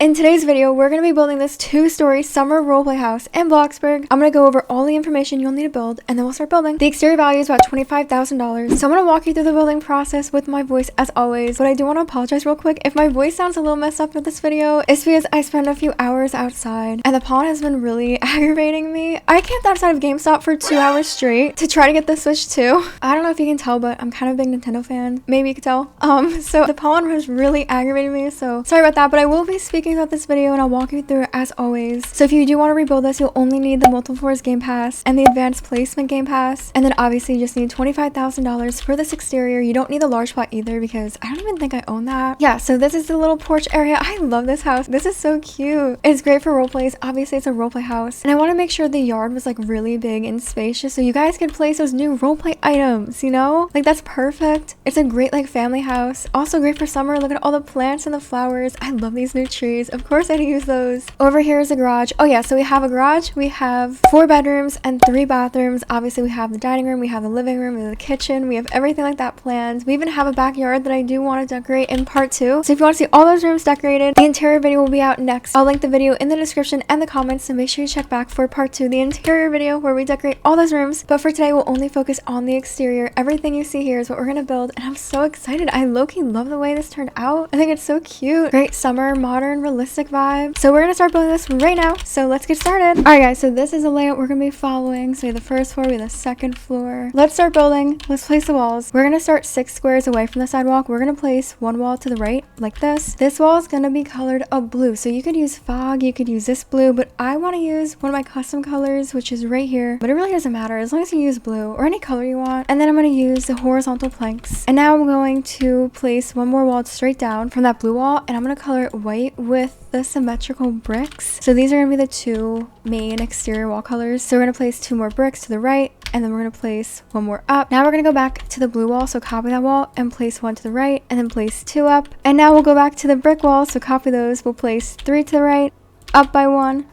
In today's video, we're going to be building this 2-story summer roleplay house in Bloxburg. I'm going to go over all the information you'll need to build, and then we'll start building. The exterior value is about $25,000. So I'm going to walk you through the building process with my voice as always, but I do want to apologize real quick if my voice sounds a little messed up for this video. It's because I spent a few hours outside, and the pollen has been really aggravating me. I camped outside of GameStop for 2 hours straight to try to get the Switch 2. I don't know if you can tell, but I'm kind of a big Nintendo fan. Maybe you could tell. So the pollen was really aggravating me, so sorry about that, but I will be speaking about this video and I'll walk you through it as always. So if you do want to rebuild this, you'll only need the multiple floors game pass and the advanced placement game pass, and then obviously you just need $25,000 for this exterior. You don't need the large plot either because I don't even think I own that. Yeah, so this is the little porch area. I love this house. This is so cute. It's great for role plays. Obviously it's a roleplay house, and I want to make sure the yard was like really big and spacious so you guys could place those new roleplay items, you know, like that's perfect. It's a great like family house, also great for summer. Look at all the plants and the flowers. I love these new trees. Of course I use those. Over here is a garage. Oh yeah, so we have a garage. We have 4 bedrooms and 3 bathrooms. Obviously we have the dining room, we have the living room, we have the kitchen, we have everything like that planned. We even have a backyard that I do want to decorate in part 2. So if you want to see all those rooms decorated, the interior video will be out next. I'll link the video in the description and the comments, so make sure you check back for part 2, the interior video where we decorate all those rooms. But for today we'll only focus on the exterior. Everything you see here is what we're gonna build, and I'm so excited. I low-key love the way this turned out. I think it's so cute. Great summer, modern, realistic vibe. So we're gonna start building this right now, so let's get started. Alright guys, so this is a layout we're gonna be following. So we have the first floor, we have the second floor. Let's start building. Let's place the walls. We're gonna start 6 squares away from the sidewalk. We're gonna place one wall to the right like this. This wall is gonna be colored a blue, so you could use fog, you could use this blue, but I want to use one of my custom colors, which is right here. But it really doesn't matter as long as you use blue or any color you want. And then I'm going to use the horizontal planks, and now I'm going to place one more wall straight down from that blue wall, and I'm going to color it white with the symmetrical bricks. So these are going to be the 2 main exterior wall colors. So we're going to place 2 more bricks to the right, and then we're going to place 1 more up. Now we're going to go back to the blue wall, so copy that wall and place 1 to the right, and then place 2 up. And now we'll go back to the brick wall, so copy those. We'll place 3 to the right, up by 1,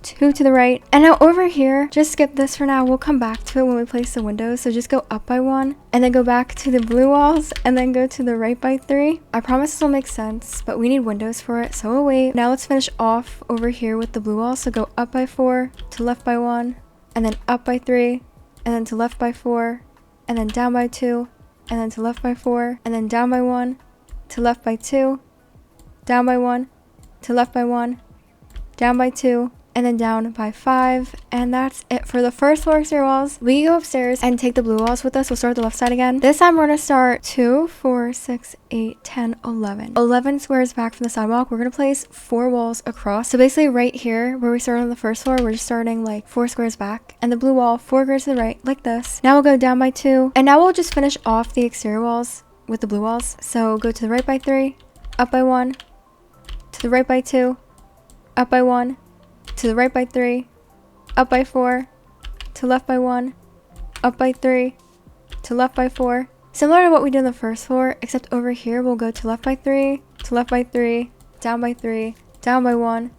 2 to the right. And now over here, just skip this for now. We'll come back to it when we place the windows. So just go up by 1 and then go back to the blue walls and then go to the right by 3. I promise this will make sense, but we need windows for it, so we'll wait. Now let's finish off over here with the blue walls. So go up by 4, to left by 1, and then up by 3, and then to left by 4, and then down by 2, and then to left by 4, and then down by 1, to left by 2, down by 1, to left by 1, down by 2, and then down by 5. And that's it for the first floor exterior walls. We go upstairs and take the blue walls with us. We'll start the left side again. This time we're going to start 2, 4, 6, 8, 10, 11 squares back from the sidewalk. We're going to place 4 walls across. So basically right here where we started on the first floor, we're just starting like 4 squares back, and the blue wall 4 squares to the right like this. Now we'll go down by 2, and now we'll just finish off the exterior walls with the blue walls. So go to the right by 3, up by 1, to the right by 2, up by 1, to the right by 3, up by 4, to left by 1, up by 3, to left by 4. Similar to what we did on the first floor, except over here we'll go to left by 3, to left by 3, down by 3, down by 1,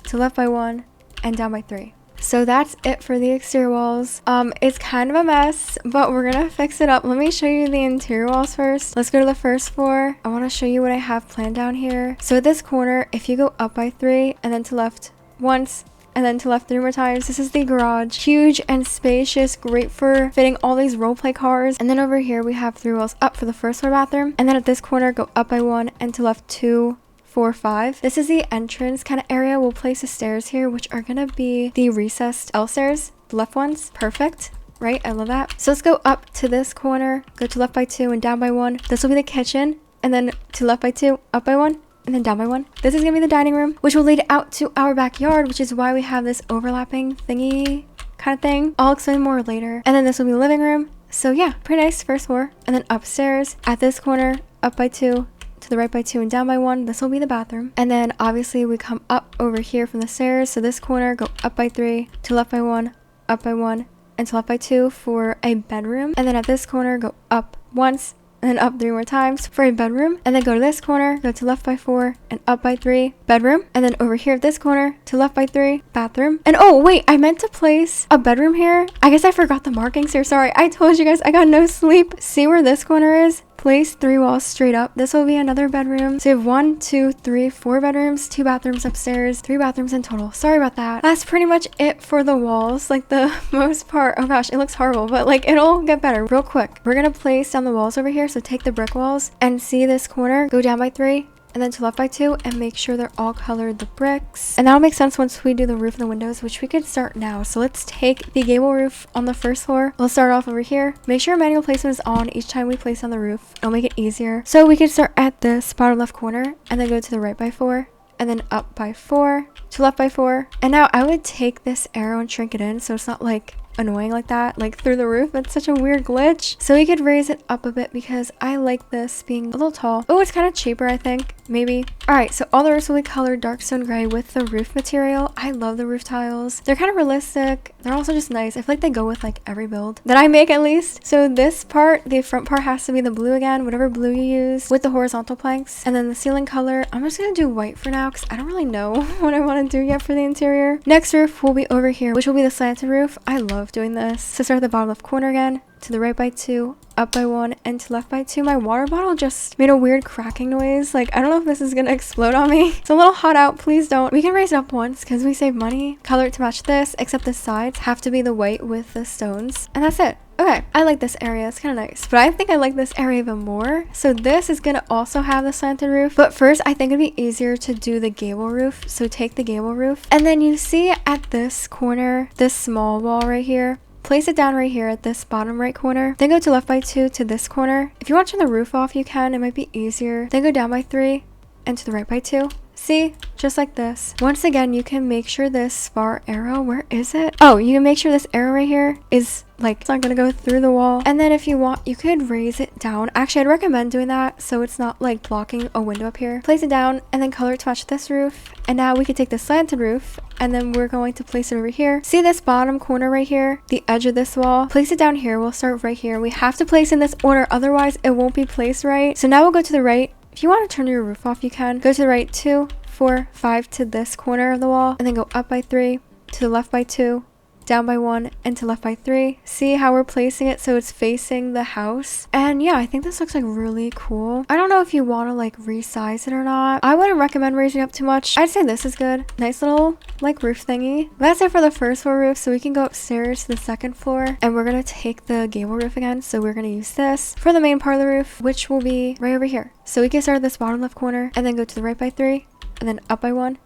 to left by 1, and down by 3. So that's it for the exterior walls. It's kind of a mess, but we're gonna fix it up. Let me show you the interior walls first. Let's go to the first floor. I want to show you what I have planned down here. So at this corner, if you go up by 3 and then to left once and then to left 3 more times, this is the garage. Huge and spacious, great for fitting all these roleplay cars. And then over here we have 3 walls up for the first floor bathroom, and then at this corner go up by 1 and to left 2, 4, 5. This is the entrance kind of area. We'll place the stairs here, which are gonna be the recessed L stairs, the left ones. Perfect, right? I love that. So let's go up to this corner, go to left by 2 and down by 1. This will be the kitchen, and then to left by 2, up by 1, and then down by 1. This is gonna be the dining room, which will lead out to our backyard, which is why we have this overlapping thingy kind of thing. I'll explain more later. And then this will be the living room. So yeah, pretty nice first floor. And then upstairs at this corner, up by 2, to the right by 2 and down by 1, this will be the bathroom. And then obviously we come up over here from the stairs, so this corner go up by 3, to left by 1, up by 1, and to left by 2 for a bedroom. And then at this corner go up once and then up 3 more times for a bedroom, and then go to this corner, go to left by 4 and up by 3, bedroom, and then over here at this corner to left by 3, bathroom. And oh wait, I meant to place a bedroom here. I guess I forgot the markings here. Sorry, I told you guys I got no sleep. See where this corner is? place 3 walls straight up. This will be another bedroom. So you have 1, 2, 3, 4 bedrooms, 2 bathrooms upstairs, 3 bathrooms in total. Sorry about that. That's pretty much it for the walls. Like the most part. Oh gosh, it looks horrible, but like it'll get better real quick. We're gonna place down the walls over here. So take the brick walls and see this corner, go down by 3 and then to left by 2 and make sure they're all colored the bricks. And that'll make sense once we do the roof and the windows, which we could start now. So let's take the gable roof on the first floor. We'll start off over here. Make sure manual placement is on each time we place on the roof. It'll make it easier. So we can start at this bottom left corner and then go to the right by 4 and then up by 4 to left by 4. And now I would take this arrow and shrink it in so it's not like annoying like that, like through the roof. That's such a weird glitch. So we could raise it up a bit because I like this being a little tall. Oh, it's kind of cheaper, I think. Maybe. All right, so all the roofs will be colored dark stone gray with the roof material. I love the roof tiles. They're kind of realistic. They're also just nice. I feel like they go with like every build that I make at least. So this part, the front part has to be the blue again, whatever blue you use with the horizontal planks. And then the ceiling color, I'm just gonna do white for now because I don't really know what I want to do yet for the interior. Next roof will be over here, which will be the slanted roof. I love doing this. So start at the bottom left corner again, to the right by 2, up by 1, and to left by 2. My water bottle just made a weird cracking noise. Like, I don't know if this is gonna explode on me. It's a little hot out. Please don't. We can raise it up once because we save money. Color it to match this, except the sides have to be the white with the stones. And that's it. Okay, I like this area. It's kind of nice, but I think I like this area even more. So this is gonna also have the slanted roof, but first I think it'd be easier to do the gable roof. So take the gable roof, and then you see at this corner, this small wall right here, place it down right here at this bottom right corner. Then go to left by 2 to this corner. If you want to turn the roof off, you can. It might be easier. Then go down by 3 and to the right by 2. See, just like this. Once again, you can make sure this far arrow, where is it? Oh, you can make sure this arrow right here is like, it's not gonna go through the wall. And then if you want, you could raise it down. Actually, I'd recommend doing that so it's not like blocking a window up here. Place it down and then color it to match this roof. And now we could take the slanted roof and then we're going to place it over here. See this bottom corner right here, the edge of this wall? Place it down here. We'll start right here. We have to place in this order, otherwise it won't be placed right. So now we'll go to the right. If you want to turn your roof off, you can. Go to the right 2, 4, 5 to this corner of the wall, and then go up by 3, to the left by 2, down by 1, and to left by 3. See how we're placing it so it's facing the house? And yeah, I think this looks like really cool. I don't know if you want to like resize it or not. I wouldn't recommend raising up too much. I'd say this is good. Nice little like roof thingy. That's it for the first floor roof. So we can go upstairs to the second floor and we're gonna take the gable roof again. So we're gonna use this for the main part of the roof, which will be right over here. So we can start at this bottom left corner and then go to the right by 3 and then up by 1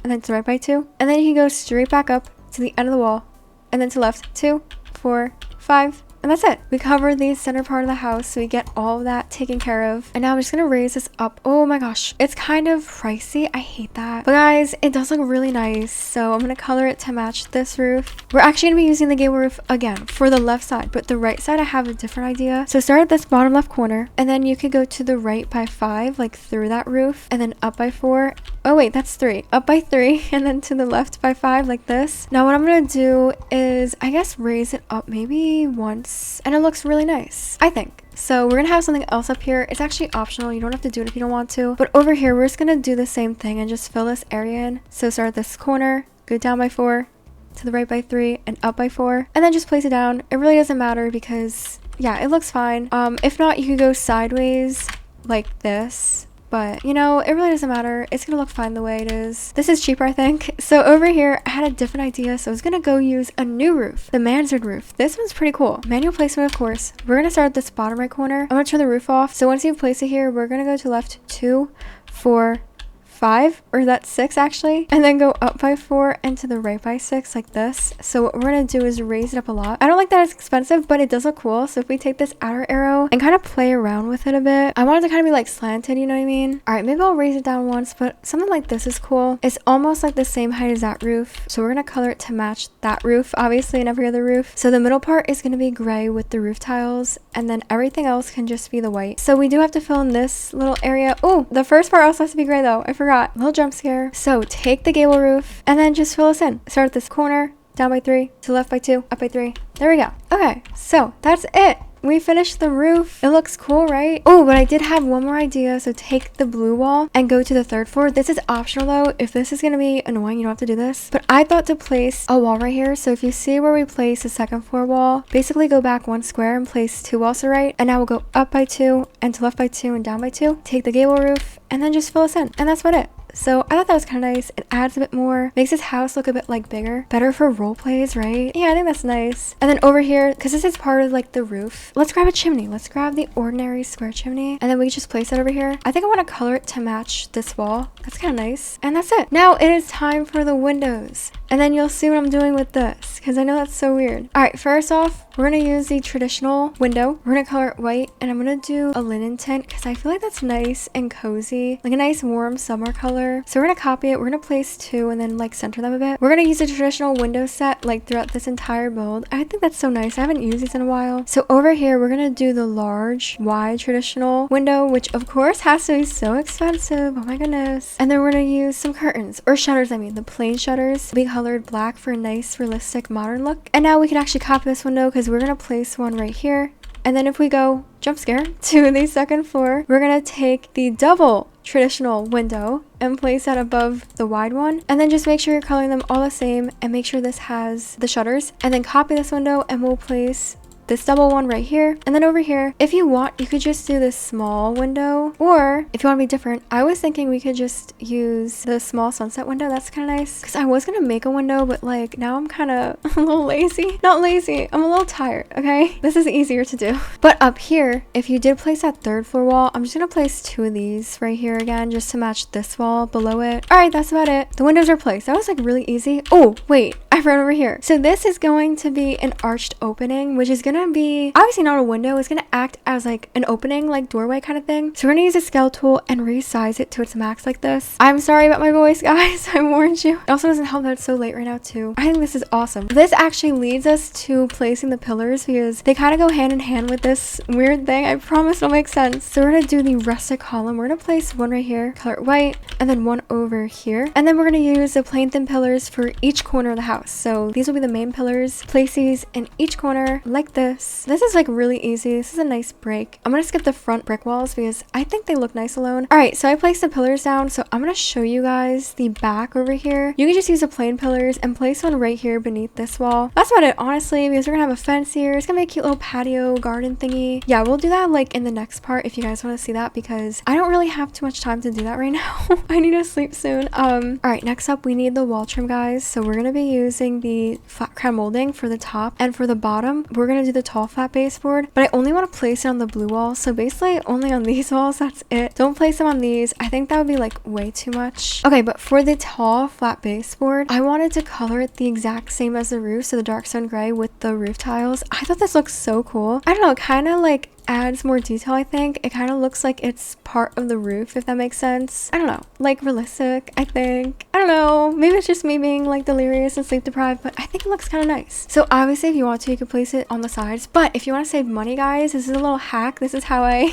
and then to the right by 2. And then you can go straight back up to the end of the wall and then to left 2, 4, 5, and that's it. We cover the center part of the house, so we get all of that taken care of. And now I'm just gonna raise this up. Oh my gosh, it's kind of pricey. I hate that. But guys, it does look really nice. So I'm gonna color it to match this roof. We're actually gonna be using the gable roof again for the left side, but the right side I have a different idea. So start at this bottom left corner, and then you could go to the right by 5, like through that roof, and then up by 4. Oh wait, that's 3. Up by 3, and then to the left by 5, like this. Now what I'm gonna do is, I guess, raise it up maybe once, and it looks really nice, I think. So we're gonna have something else up here. It's actually optional. You don't have to do it if you don't want to. But over here, we're just gonna do the same thing and just fill this area in. So start at this corner, go down by 4, to the right by 3, and up by 4, and then just place it down. It really doesn't matter because, yeah, it looks fine. If not, you could go sideways like this. But, you know, it really doesn't matter. It's gonna look fine the way it is. This is cheaper, I think. So over here, I had a different idea. So I was gonna go use a new roof, the mansard roof. This one's pretty cool. Manual placement, of course. We're gonna start at this bottom right corner. I'm gonna turn the roof off. So once you place it here, we're gonna go to left 2, 4, 5, or that's 6 actually, and then go up by 4 and to the right by 6 like this. So what we're gonna do is raise it up a lot. I don't like that it's expensive, but it does look cool. So if we take this outer arrow and kind of play around with it a bit, I want it to kind of be like slanted, you know what I mean? All right, maybe I'll raise it down once, but something like this is cool. It's almost like the same height as that roof. So we're gonna color it to match that roof, obviously, and every other roof. So the middle part is gonna be gray with the roof tiles, and then everything else can just be the white. So we do have to fill in this little area. Oh, the first part also has to be gray though. I forgot. Little jump scare. So take the gable roof and then just fill us in. Start at this corner, down by 3, to left by 2, up by 3. There we go. Okay, so that's it we finished the roof. It looks cool, right? Oh, but I did have one more idea. So take the blue wall and go to the third floor. This is optional though. If this is gonna be annoying, you don't have to do this. But I thought to place a wall right here. So if you see where we place the second floor wall, basically go back 1 square and place 2 walls to right. And now we'll go up by 2 and to left by 2 and down by 2. Take the gable roof and then just fill us in. And that's about it. So I thought that was kind of nice. It adds a bit more, makes this house look a bit like bigger, better for role plays, right? Yeah, I think that's nice. And then over here, because this is part of like the roof, let's grab a chimney. Let's grab the ordinary square chimney and then we just place it over here. I think I want to color it to match this wall. That's kind of nice. And that's it. Now it is time for the windows. And then you'll see what I'm doing with this because I know that's so weird. All right, first off, we're going to use the traditional window. We're going to color it white and I'm going to do a linen tint because I feel like that's nice and cozy, like a nice warm summer color. So we're going to copy it. We're going to place 2 and then like center them a bit. We're going to use a traditional window set like throughout this entire build. I think that's so nice. I haven't used these in a while. So over here, we're going to do the large wide traditional window, which of course has to be so expensive. Oh my goodness. And then we're going to use some curtains or shutters. I mean, the plain shutters will be colored black for a nice realistic modern look. And now we can actually copy this window because we're going to place one right here. And then if we go jump scare to the second floor, we're going to take the double traditional window and place that above the wide one. And then just make sure you're coloring them all the same and make sure this has the shutters. And then copy this window and we'll place this double one right here. And then over here, if you want, you could just do this small window, or if you want to be different, I was thinking we could just use the small sunset window. That's kind of nice because I was gonna make a window, but like now I'm kind of a little lazy. Not lazy, I'm a little tired. Okay, this is easier to do. But up here, if you did place that third floor wall, I'm just gonna place 2 of these right here again just to match this wall below it. All right, that's about it. The windows are placed. That was like really easy. Oh wait, I forgot over here. So this is going to be an arched opening, which is gonna be obviously not a window. It's gonna act as like an opening, like doorway kind of thing. So we're gonna use a scale tool and resize it to its max like this. I'm sorry about my voice, guys. I warned you. It also doesn't help that it's so late right now too. I think this is awesome. This actually leads us to placing the pillars because they kind of go hand in hand with this weird thing. I promise it'll make sense. So we're gonna do the rustic column. We're gonna place one right here, color it white, and then one over here. And then we're gonna use the plain thin pillars for each corner of the house. So these will be the main pillars. Place these in each corner like this. This is like really easy. This is a nice break. I'm gonna skip the front brick walls because I think they look nice alone. All right, so I placed the pillars down. So I'm gonna show you guys the back over here. You can just use the plain pillars and place one right here beneath this wall. That's about it, honestly, because we're gonna have a fence here. It's gonna be a cute little patio garden thingy. Yeah, we'll do that like in the next part if you guys want to see that because I don't really have too much time to do that right now. I need to sleep soon. All right, next up we need the wall trim, guys. So we're gonna be using the flat crown molding for the top, and for the bottom we're gonna do the tall flat baseboard, but I only want to place it on the blue wall. So basically only on these walls, that's it. Don't place them on these. I think that would be like way too much. Okay, but for the tall flat baseboard, I wanted to color it the exact same as the roof, so the dark stone gray with the roof tiles. I thought this looks so cool. I don't know, kind of like adds more detail. I think it kind of looks like it's part of the roof, if that makes sense. I don't know, like realistic, I think. I don't know, maybe it's just me being like delirious and sleep deprived, but I think it looks kind of nice. So obviously if you want to, you can place it on the sides, but if you want to save money, guys, this is a little hack. This is how I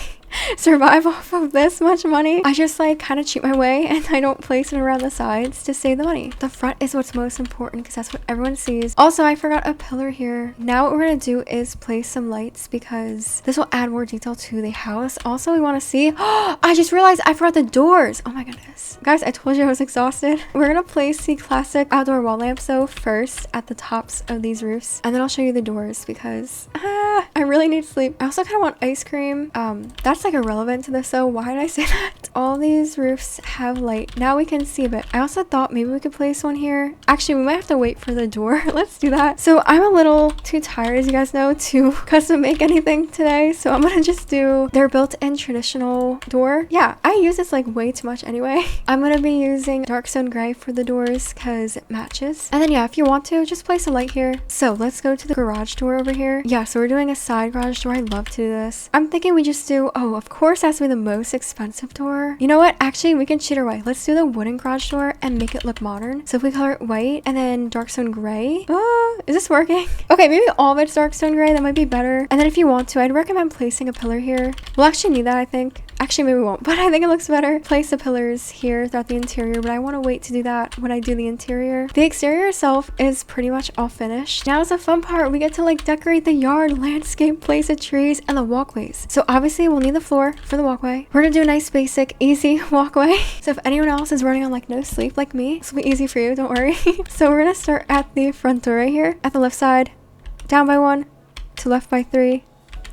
survive off of this much money. I just like kind of cheat my way and I don't place it around the sides to save the money. The front is what's most important because that's what everyone sees. Also, I forgot a pillar here. Now what we're gonna do is place some lights because this will add more detail to the house. Also, we want to see, I just realized I forgot the doors. Oh my goodness, guys, I told you I was exhausted. We're gonna place the classic outdoor wall lamps though first at the tops of these roofs, and then I'll show you the doors because I really need sleep. I also kind of want ice cream. That's like irrelevant to this, so why did I say that? All these roofs have light. Now we can see a bit. I also thought maybe we could place one here. Actually, we might have to wait for the door. Let's do that. So I'm a little too tired, as you guys know, to custom make anything today, so I'm gonna just do their built-in traditional door. Yeah, I use this like way too much anyway. I'm gonna be using dark stone gray for the doors because it matches. And then yeah, if you want to, just place a light here. So let's go to the garage door over here. Yeah, so we're doing a side garage door. I love to do this. I'm thinking we just do, oh, of course, that's to be the most expensive door. You know what? Actually, we can cheat our way. Let's do the wooden garage door and make it look modern. So if we color it white and then dark stone gray. Is this working? Okay, maybe all of it's dark stone gray. That might be better. And then if you want to, I'd recommend placing a pillar here. We'll actually need that, I think. Actually, maybe we won't, but I think it looks better. Place the pillars here throughout the interior, but I want to wait to do that when I do the interior. The exterior itself is pretty much all finished. Now is the fun part. We get to like decorate the yard, landscape, place the trees, and the walkways. So obviously we'll need the floor for the walkway. We're gonna do a nice basic easy walkway. So if anyone else is running on like no sleep like me, this will be easy for you, don't worry. So we're gonna start at the front door right here, at the left side, down by 1, to left by 3,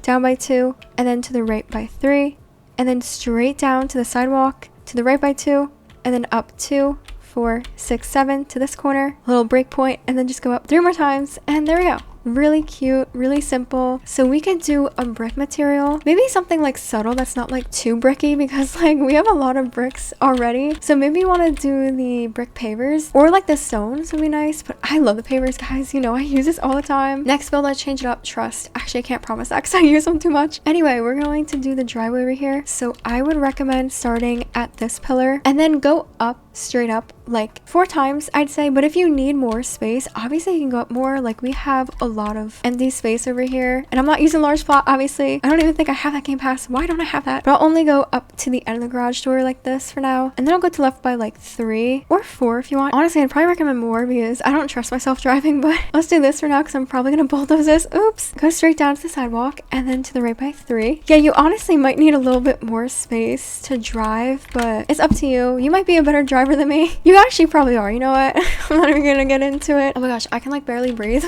down by 2, and then to the right by 3, and then straight down to the sidewalk, to the right by 2, and then up 2, 4, 6, 7 to this corner, little break point, and then just go up 3 more times, and there we go. Really cute, really simple. So we could do a brick material, maybe something like subtle that's not like too bricky, because like we have a lot of bricks already. So maybe you want to do the brick pavers, or like the stones would be nice, but I love the pavers, guys. You know, I use this all the time. Next build, I change it up, trust. Actually, I can't promise that because I use them too much. Anyway, we're going to do the driveway over here. So I would recommend starting at this pillar and then go up, straight up, like 4 times, I'd say. But if you need more space, obviously you can go up more. Like we have a lot of empty space over here, and I'm not using large plot, obviously. I don't even think I have that game pass. Why don't I have that? But I'll only go up to the end of the garage door like this for now, and then I'll go to left by like 3 or 4 if you want. Honestly, I'd probably recommend more because I don't trust myself driving, but let's do this for now because I'm probably gonna bulldoze this. Oops. Go straight down to the sidewalk and then to the right by 3. Yeah, you honestly might need a little bit more space to drive, but it's up to you. You might be a better driver than me. You actually probably are. You know what? I'm not even gonna get into it. Oh my gosh, I can like barely breathe.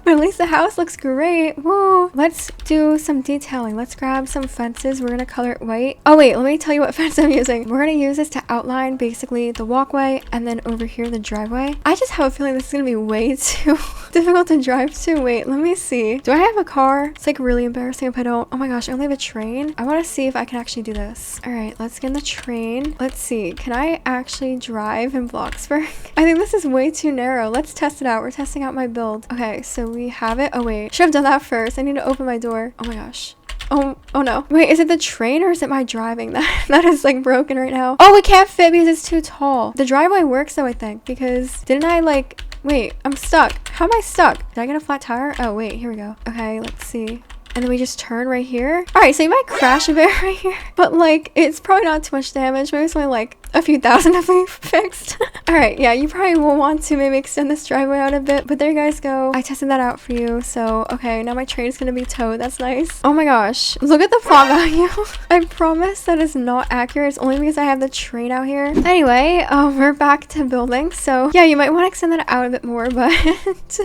But at least the house looks great. Woo! Let's do some detailing. Let's grab some fences. We're gonna color it white. Oh wait, let me tell you what fence I'm using. We're gonna use this to outline basically the walkway, and then over here the driveway. I just have a feeling this is gonna be way too difficult to drive to. Wait, let me see. Do I have a car? It's like really embarrassing if I don't. Oh my gosh, I only have a train. I want to see if I can actually do this. All right, let's get in the train. Let's see. Can I actually drive in Bloxburg? I think this is way too narrow. Let's test it out. We're testing out my build. Okay, so we have it. Oh wait, should have done that first. I need to open my door. Oh my gosh. Oh no. Wait, is it the train or is it my driving that is like broken right now? Oh, it can't fit because it's too tall. The driveway works though, I think, because didn't I like... Wait, I'm stuck. How am I stuck? Did I get a flat tire? Oh wait, here we go. Okay, let's see. And then we just turn right here. All right, so you might crash a bit right here, but like it's probably not too much damage. Maybe it's only like a few thousand if we fixed. All right, yeah, you probably will want to maybe extend this driveway out a bit, but there you guys go. I tested that out for you. So okay, now my train is gonna be towed. That's nice. Oh my gosh, look at the plot value. I promise that is not accurate. It's only because I have the train out here. Anyway, we're back to building. So yeah, you might want to extend that out a bit more, but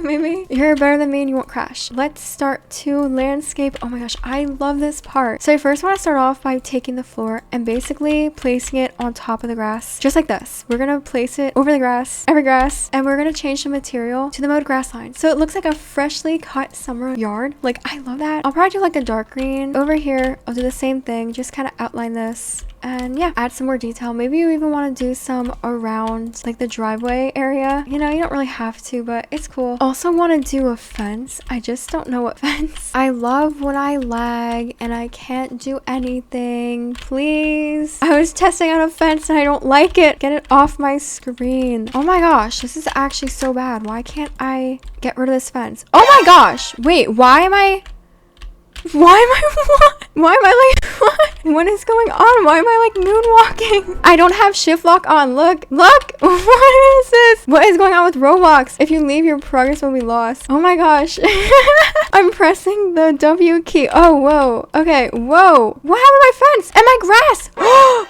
maybe you're better than me and you won't crash. Let's start to landscape. Oh my gosh, I love this part. So I first want to start off by taking the floor and basically placing it on top of the grass, just like this. We're gonna place it over the grass, every grass, and we're gonna change the material to the mowed grass line, so it looks like a freshly cut summer yard. Like I love that. I'll probably do like a dark green over here. I'll do the same thing, just kind of outline this. And yeah, add some more detail. Maybe you even want to do some around like the driveway area. You know, you don't really have to, but it's cool. Also want to do a fence. I just don't know what fence. I love when I lag and I can't do anything. Please. I was testing out a fence and I don't like it. Get it off my screen. Oh my gosh, this is actually so bad. Why can't I get rid of this fence? Oh my gosh. Wait, why am I what? Why am I like, what? What is going on? Why am I like moonwalking? I don't have shift lock on. Look. What is this? What is going on with Roblox? If you leave, your progress will be lost. Oh my gosh. I'm pressing the W key. Oh, whoa. Okay, whoa. What happened to my fence and my grass?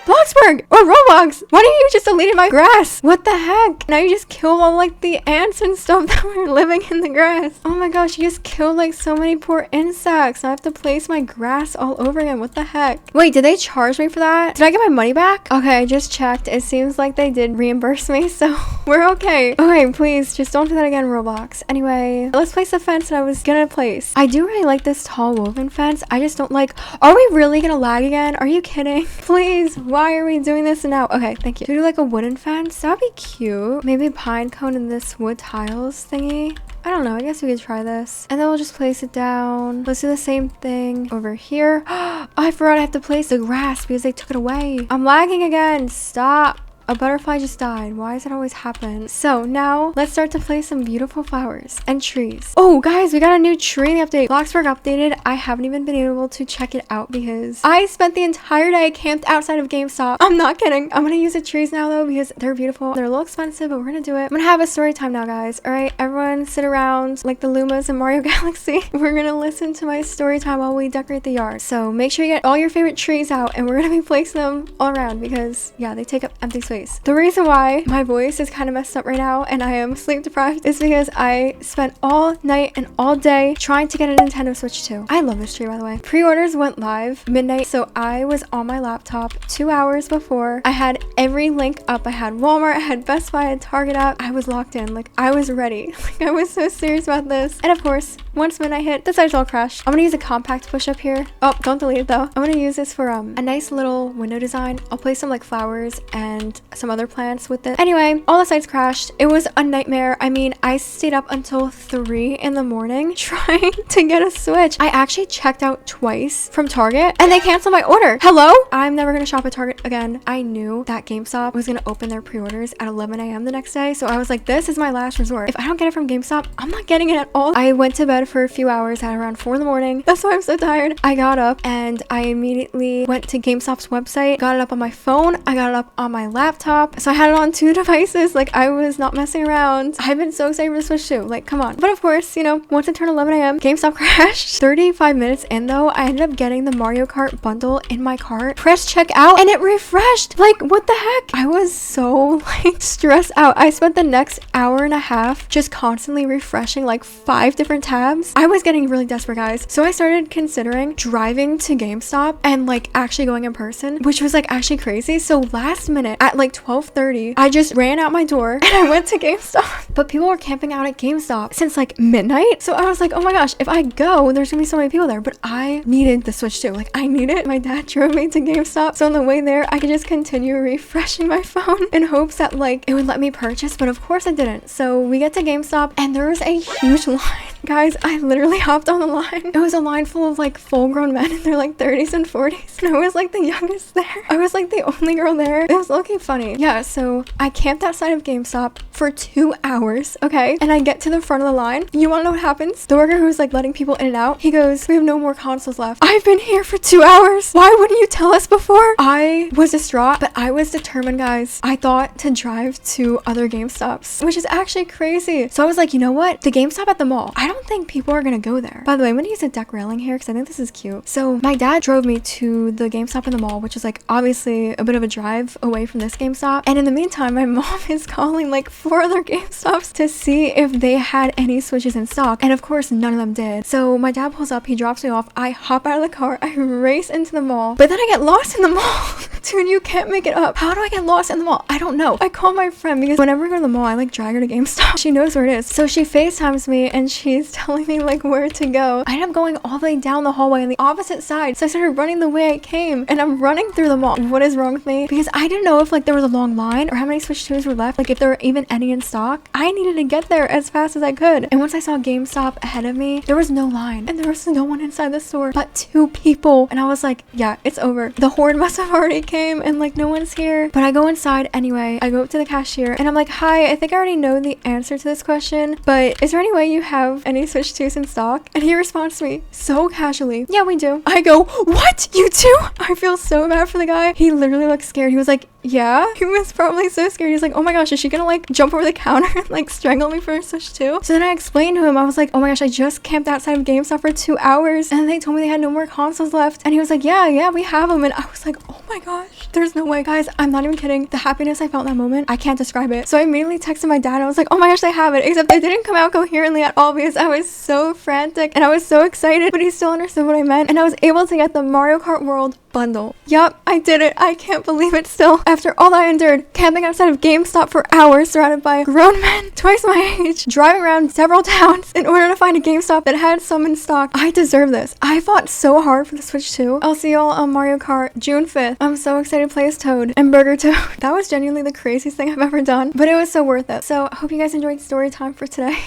Bloxburg or Roblox. Why didn't you just delete my grass? What the heck? Now you just killed all like the ants and stuff that were living in the grass. Oh my gosh, you just killed like so many poor insects. Now I have to place my grass all over again. What the heck? Wait, did they charge me for that? Did I get my money back? Okay, I just checked. It seems like they did reimburse me, so we're okay. Okay, please just don't do that again, Roblox. Anyway, let's place the fence that I was gonna place. I do really like this tall woven fence. I just don't like... Are we really gonna lag again? Are you kidding? Please, why are we doing this now? Okay, thank you. Do like a wooden fence? That would be cute. Maybe pine cone in this wood tiles thingy. I don't know. I guess we could try this. And then we'll just place it down. Let's do the same thing over here. Oh, I forgot I have to place the grass because they took it away. I'm lagging again. Stop. A butterfly just died. Why does that always happen? So now let's start to place some beautiful flowers and trees. Oh guys, we got a new tree in the update. Bloxburg updated. I haven't even been able to check it out because I spent the entire day camped outside of GameStop. I'm not kidding. I'm gonna use the trees now though because they're beautiful. They're a little expensive, but we're gonna do it. I'm gonna have a story time now, guys. All right, everyone sit around like the Lumas in Mario Galaxy. We're gonna listen to my story time while we decorate the yard. So make sure you get all your favorite trees out and we're gonna be placing them all around because yeah, they take up empty space. The reason why my voice is kind of messed up right now and I am sleep deprived is because I spent all night and all day trying to get a Nintendo Switch 2. I love this tree, by the way. Pre-orders went live midnight, so I was on my laptop 2 hours before. I had every link up. I had Walmart, I had Best Buy, I had Target up. I was locked in. Like, I was ready. Like, I was so serious about this. And of course, once midnight hit, the sites all crashed. I'm gonna use a compact push up here. Oh, don't delete it though. I'm gonna use this for a nice little window design. I'll place some like flowers and some other plants with it. Anyway, all the sites crashed. It was a nightmare. I mean, I stayed up until 3 in the morning trying to get a Switch. I actually checked out twice from Target and they canceled my order. Hello? I'm never gonna shop at Target again. I knew that GameStop was gonna open their pre-orders at 11 a.m. the next day, so I was like, this is my last resort. If I don't get it from GameStop, I'm not getting it at all. I went to bed for a few hours at around 4 in the morning. That's why I'm so tired. I got up and I immediately went to GameStop's website, got it up on my phone, I got it up on my laptop, so I had it on 2 devices. Like, I was not messing around. I've been so excited for the Switch 2. Like, come on. But of course, you know, once it turned 11 a.m., GameStop crashed. 35 minutes in though, I ended up getting the Mario Kart bundle in my cart. Press checkout and it refreshed. Like, what the heck? I was so like stressed out. I spent the next hour and a half just constantly refreshing like 5 different tabs. I was getting really desperate, guys. So I started considering driving to GameStop and like actually going in person, which was like actually crazy. So last minute at like 12:30, I just ran out my door and I went to GameStop. But people were camping out at GameStop since like midnight. So I was like, oh my gosh, if I go, there's gonna be so many people there. But I needed the Switch 2. Like, I need it. My dad drove me to GameStop. So on the way there, I could just continue refreshing my phone in hopes that like it would let me purchase. But of course it didn't. So we get to GameStop and there was a huge line. Guys, I literally hopped on the line. It was a line full of like full-grown men in their like 30s and 40s. And I was like the youngest there. I was like the only girl there. It was looking funny. Yeah, so I camped outside of GameStop for 2 hours, okay? And I get to the front of the line. You wanna know what happens? The worker who's like letting people in and out, he goes, we have no more consoles left. I've been here for 2 hours. Why wouldn't you tell us before? I was distraught, but I was determined, guys. I thought to drive to other GameStops, which is actually crazy. So I was like, you know what? The GameStop at the mall, I don't think people are gonna go there. By the way, I'm gonna use a deck railing here because I think this is cute. So my dad drove me to the GameStop in the mall, which is like obviously a bit of a drive away from this GameStop. And in the meantime, my mom is calling like 4 other GameStops to see if they had any Switches in stock. And of course, none of them did. So my dad pulls up, he drops me off. I hop out of the car, I race into the mall, but then I get lost in the mall. Dude, you can't make it up. How do I get lost in the mall? I don't know. I call my friend because whenever we go to the mall, I like drag her to GameStop. She knows where it is. So she FaceTimes me and she's telling me like where to go. I ended up going all the way down the hallway on the opposite side. So I started running the way I came and I'm running through the mall. What is wrong with me? Because I didn't know if like there was a long line or how many Switch 2s were left. Like if there were even any in stock. I needed to get there as fast as I could. And once I saw GameStop ahead of me, there was no line and there was no one inside the store but 2 people. And I was like, yeah, it's over. The horde must have already came and like no one's here. But I go inside anyway. I go up to the cashier and I'm like, hi, I think I already know the answer to this question, but is there any way you have any Switch 2s in stock? And he responds to me so casually, yeah, we do. I go, what? You do? I feel so bad for the guy. He literally looked scared. He was like, yeah. He was probably so scared. He's like, oh my gosh, is she gonna like jump over the counter and like strangle me for a Switch 2? So then I explained to him, I was like, oh my gosh, I just camped outside of GameStop for 2 hours and they told me they had no more consoles left. And he was like, yeah, we have them. And I was like, oh my gosh, there's no way. Guys, I'm not even kidding. The happiness I felt in that moment, I can't describe it. So I immediately texted my dad. I was like, oh my gosh, they have it. Except it didn't come out coherently at all because I was so frantic and I was so excited, but he still understood what I meant. And I was able to get the Mario Kart World bundle. Yup, I did it. I can't believe it still. After all I endured, camping outside of GameStop for hours surrounded by grown men twice my age, driving around several towns in order to find a GameStop that had some in stock. I deserve this. I fought so hard for the Switch 2. I'll see y'all on Mario Kart June 5th. I'm so excited to play as Toad and Burger Toad. That was genuinely the craziest thing I've ever done, but it was so worth it. So I hope you guys enjoyed story time for today.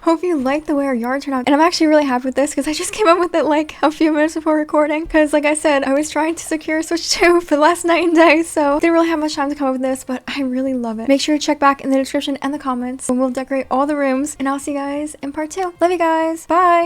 Hope you liked the way our yard turned out. And I'm actually really happy with this because I just came up with it like a few minutes before recording because like I said, I was trying trying to secure a Switch 2 for the last night and day, so didn't really have much time to come up with this, but I really love it. Make sure to check back in the description and the comments when we'll decorate all the rooms, and I'll see you guys in part 2. Love you guys. Bye.